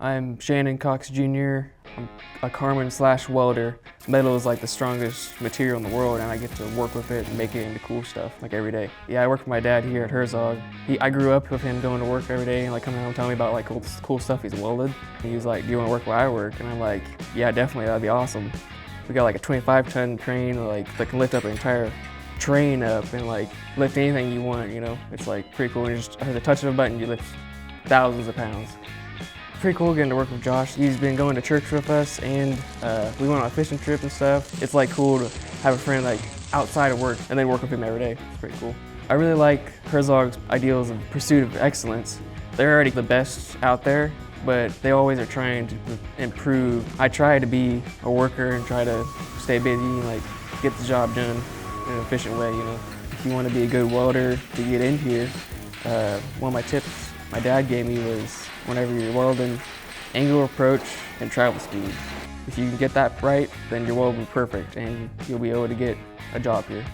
I'm Shannon Cox Jr. I'm a Carmen / welder. Metal is like the strongest material in the world, and I get to work with it and make it into cool stuff like every day. Yeah, I work with my dad here at Herzog. I grew up with him going to work every day and like coming home telling me about like cool stuff he's welded. And he was like, "Do you want to work where I work?" And I'm like, "Yeah, definitely, that'd be awesome." We got like a 25-ton crane that can lift up an entire train up and like lift anything you want, you know? It's like pretty cool. And you just at the touch of a button, you lift thousands of pounds. Pretty cool getting to work with Josh. He's been going to church with us, and we went on a fishing trip and stuff. It's like cool to have a friend like outside of work and then work with him every day. It's pretty cool. I really like Herzog's ideals of pursuit of excellence. They're already the best out there, but they always are trying to improve. I try to be a worker and try to stay busy and like get the job done in an efficient way, you know. If you want to be a good welder to get in here, one of my tips my dad gave me was whenever you're welding, angle of approach and travel speed. If you can get that right, then your weld will be perfect and you'll be able to get a job here.